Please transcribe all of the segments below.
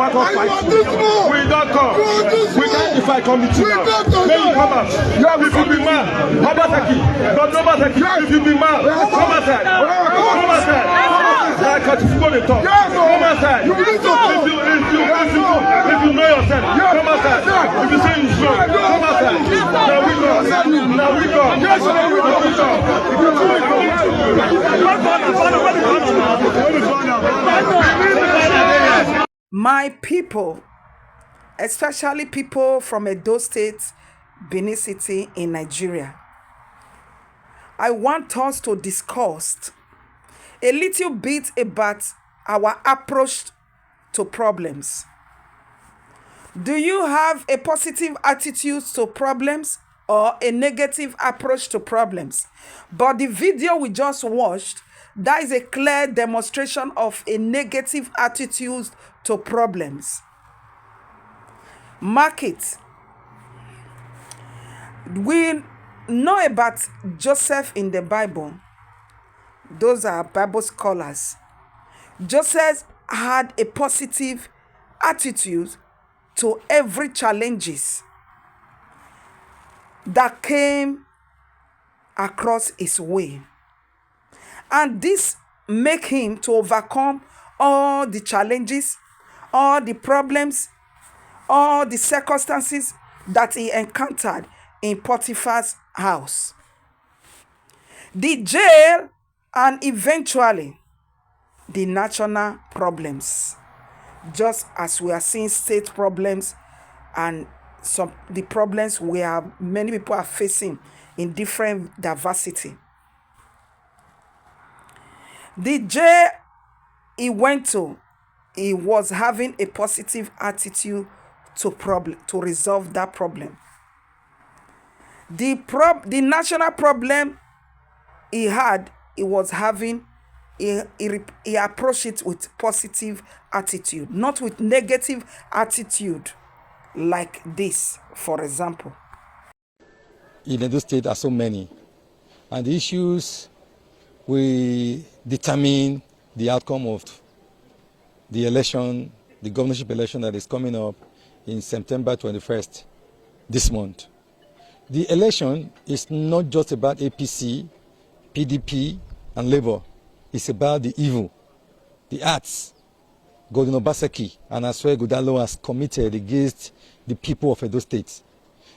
never come fight you. We don't come. We can't defy committee now. Then you come out. If you be mad, Obaseki. But Obaseki, if you be mad, come outside. Come outside. I can't follow the talk. Come outside. If you know yourself, come outside. If you say you slow, come outside. Now we go. Now we go. My people, especially people from Edo State, Benin City in Nigeria, I want us to discuss a little bit about our approach to problems. Do you have a positive attitude to problems or a negative approach to problems? But the video we just watched, that is a clear demonstration of a negative attitude to problems. Mark it. We know about Joseph in the Bible. Those are Bible scholars. Joseph had a positive attitude to every challenges that came across his way. And this make him to overcome all the challenges, all the problems, all the circumstances that he encountered in Potiphar's house, the jail, and eventually the national problems, just as we are seeing state problems and some the problems many people are facing in different diversity. The jail he went to, he was having a positive attitude to resolve that problem. The national problem he had, he was having, he approached it with positive attitude, not with negative attitude like this, for example. In Edo State are so many, and the issues will determine the outcome of the election, the governorship election that is coming up in September 21st, this month. The election is not just about APC, PDP, and Labour. It's about the evil, the acts Godwin Obaseki and Asue Ighodalo has committed against the people of Edo State.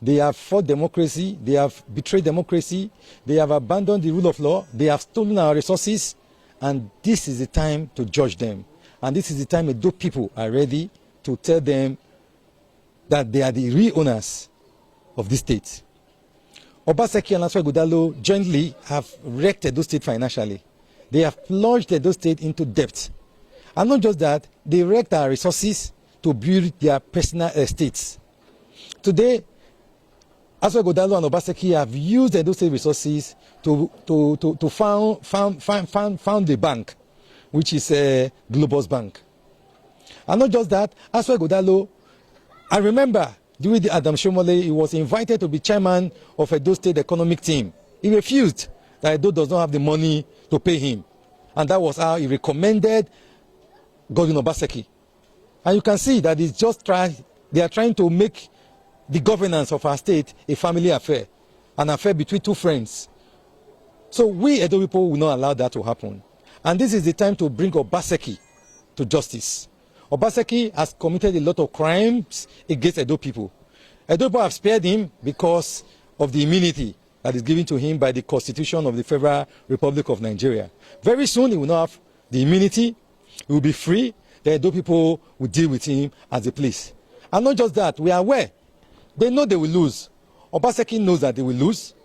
They have fought democracy, they have betrayed democracy, they have abandoned the rule of law, they have stolen our resources, and this is the time to judge them. And this is the time Edo people are ready to tell them that they are the real owners of this state. Obaseki and Asue Ighodalo jointly have wrecked Edo State financially. They have plunged Edo State into debt. And not just that, they wrecked our resources to build their personal estates. Today, Asue Ighodalo and Obaseki have used Edo State resources to found the bank, which is Globus Bank. And not just that, Asue Ighodalo, I remember during the Adam Shomole, he was invited to be chairman of Edo State economic team. He refused that Edo does not have the money to pay him. And that was how he recommended Godwin Obaseki. And you can see that they are trying to make the governance of our state a family affair, an affair between two friends. So we Edo people will not allow that to happen. And this is the time to bring Obaseki to justice. Obaseki has committed a lot of crimes against Edo people. Edo people have spared him because of the immunity that is given to him by the Constitution of the Federal Republic of Nigeria. Very soon he will not have the immunity, he will be free, the Edo people will deal with him as they please. And not just that, we are aware. They know they will lose. Obaseki knows that they will lose.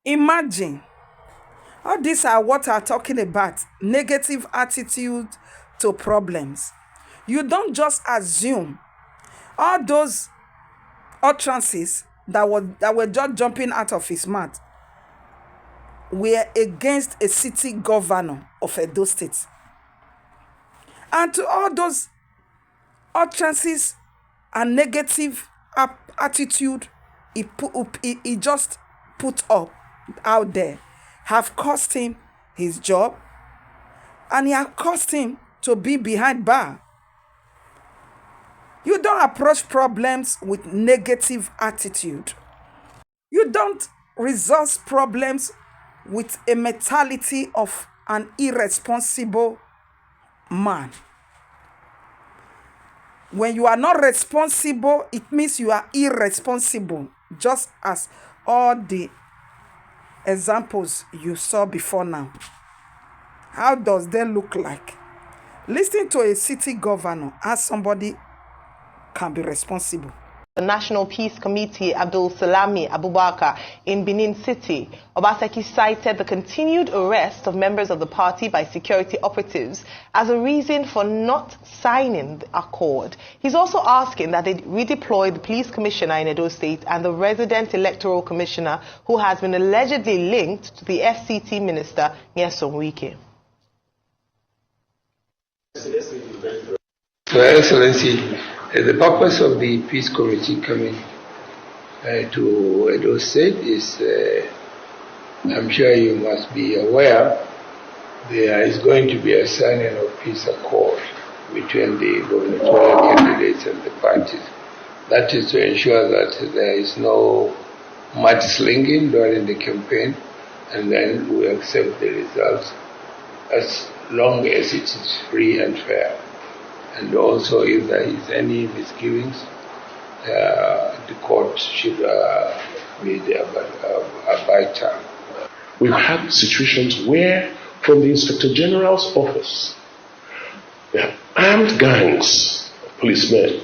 Imagine, all these are what I'm talking about, negative attitude to problems. You don't just assume all those utterances that were just jumping out of his mouth were against a city governor of Edo State. And to all those utterances and negative attitude he just put up out there have cost him his job, and he have cost him to be behind bar. You don't approach problems with negative attitude. You don't resolve problems with a mentality of an irresponsible man. When you are not responsible, it means you are irresponsible, just as all the examples you saw before now. How does they look like? Listen to a city governor as somebody can be responsible. The National Peace Committee, Abdul Salami Abubakar, in Benin City, Obaseki cited the continued arrest of members of the party by security operatives as a reason for not signing the accord. He's also asking that they redeploy the police commissioner in Edo State and the resident electoral commissioner who has been allegedly linked to the FCT minister, Nyesom Wike. Your Excellency, the purpose of the Peace Committee coming to Edo State is, I'm sure you must be aware, there is going to be a signing of peace accord between the gubernatorial candidates and the parties. That is to ensure that there is no mudslinging during the campaign, and then we accept the results as long as it is free and fair. And also, if there is any misgivings, the court should be there by time. We've had situations where, from the Inspector General's office, there are armed gangs of policemen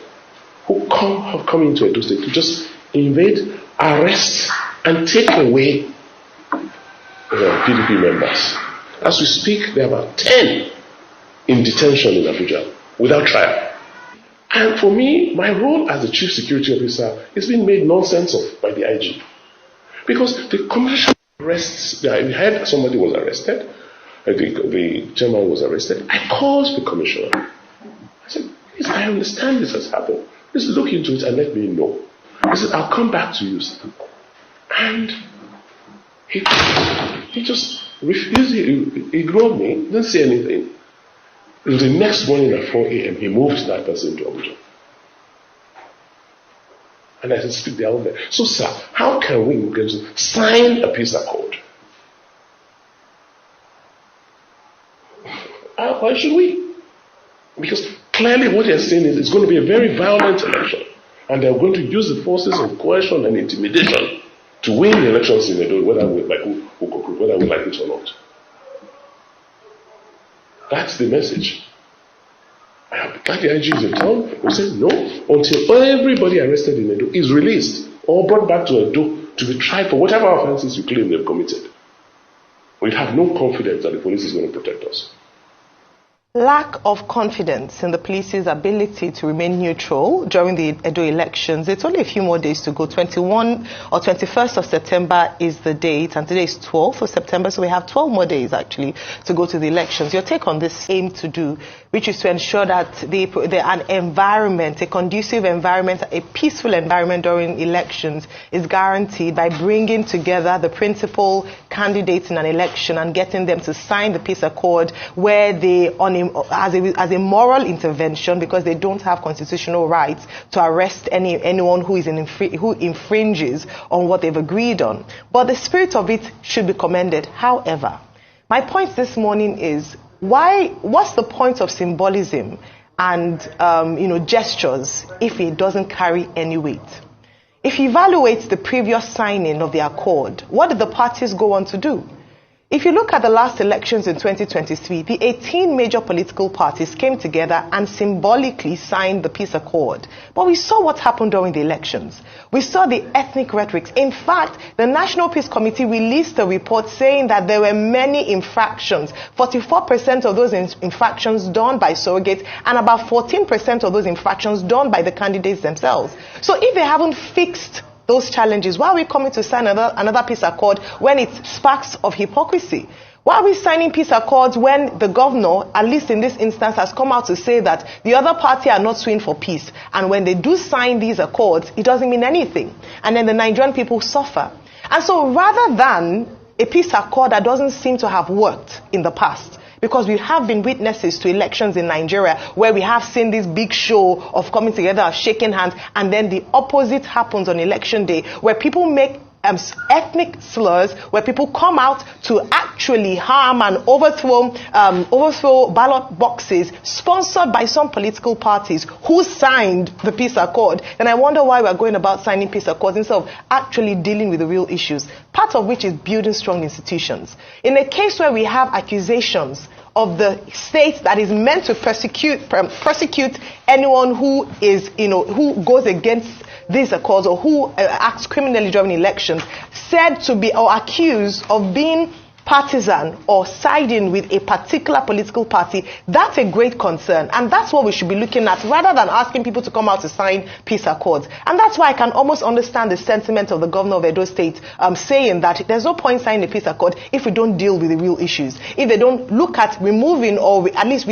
who have come into Edo State to just invade, arrest, and take away PDP members. As we speak, there are about 10 in detention in Abuja without trial. And for me, my role as the chief security officer is being made nonsense of by the IG. Because the commission arrests, we heard somebody was arrested, the chairman was arrested. I called the commissioner. I said, please, I understand this has happened. Please look into it and let me know. He said, I'll come back to you, sir. And he just refused, he ignored me, didn't say anything. It was the next morning at 4 a.m. he moved that person to Abuja. And I said, speak down there. So, sir, how can we sign a peace accord? Why should we? Because clearly what they're saying is it's going to be a very violent election. And they're going to use the forces of coercion and intimidation to win the elections in Edo, whether we like it or not. That's the message. I have got the IGs in town who said no, until everybody arrested in Edo is released or brought back to Edo to be tried for whatever offenses you claim they've committed. We have no confidence that the police is going to protect us. Lack of confidence in the police's ability to remain neutral during the Edo elections. It's only a few more days to go. 21 or 21st of September is the date, and today is 12th of September, so we have 12 more days actually to go to the elections. Your take on this aim to do, which is to ensure that an environment, a conducive environment, a peaceful environment during elections is guaranteed by bringing together the principal candidates in an election and getting them to sign the peace accord where they, as a moral intervention, because they don't have constitutional rights to arrest anyone who infringes on what they've agreed on. But the spirit of it should be commended. However, my point this morning is, what's the point of symbolism and gestures if it doesn't carry any weight? If you evaluate the previous signing of the accord, what did the parties go on to do? If you look at the last elections in 2023, the 18 major political parties came together and symbolically signed the peace accord. But we saw what happened during the elections. We saw the ethnic rhetoric. In fact, the National Peace Committee released a report saying that there were many infractions. 44% of those infractions done by surrogates and about 14% of those infractions done by the candidates themselves. So if they haven't fixed those challenges, why are we coming to sign another peace accord when it sparks of hypocrisy? Why are we signing peace accords when the governor, at least in this instance, has come out to say that the other party are not suing for peace? And when they do sign these accords, it doesn't mean anything. And then the Nigerian people suffer. And so rather than a peace accord that doesn't seem to have worked in the past, because we have been witnesses to elections in Nigeria where we have seen this big show of coming together, of shaking hands, and then the opposite happens on election day, where people make ethnic slurs, where people come out to actually harm and overthrow ballot boxes sponsored by some political parties who signed the peace accord. And I wonder why we're going about signing peace accords instead of actually dealing with the real issues, part of which is building strong institutions. In a case where we have accusations of the state that is meant to prosecute anyone who is, who goes against these accords or who acts criminally during elections, said to be or accused of being partisan or siding with a particular political party, that's a great concern. And that's what we should be looking at rather than asking people to come out to sign peace accords. And that's why I can almost understand the sentiment of the governor of Edo State saying that there's no point signing a peace accord if we don't deal with the real issues. If they don't look at removing or at least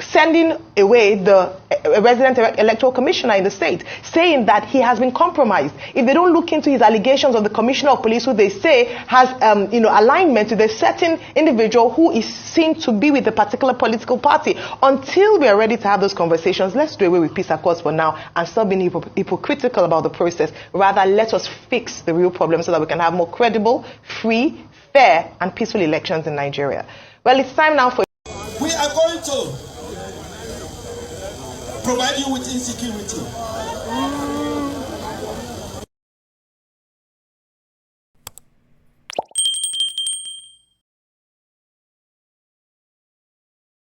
sending away the resident electoral commissioner in the state, saying that he has been compromised. If they don't look into his allegations of the commissioner of police, who they say has alignment with a certain individual who is seen to be with a particular political party. Until we are ready to have those conversations, let's do away with peace accords for now and stop being hypocritical about the process. Rather, let us fix the real problem so that we can have more credible, free, fair, and peaceful elections in Nigeria. Well, it's time now for... We are going to provide you with insecurity.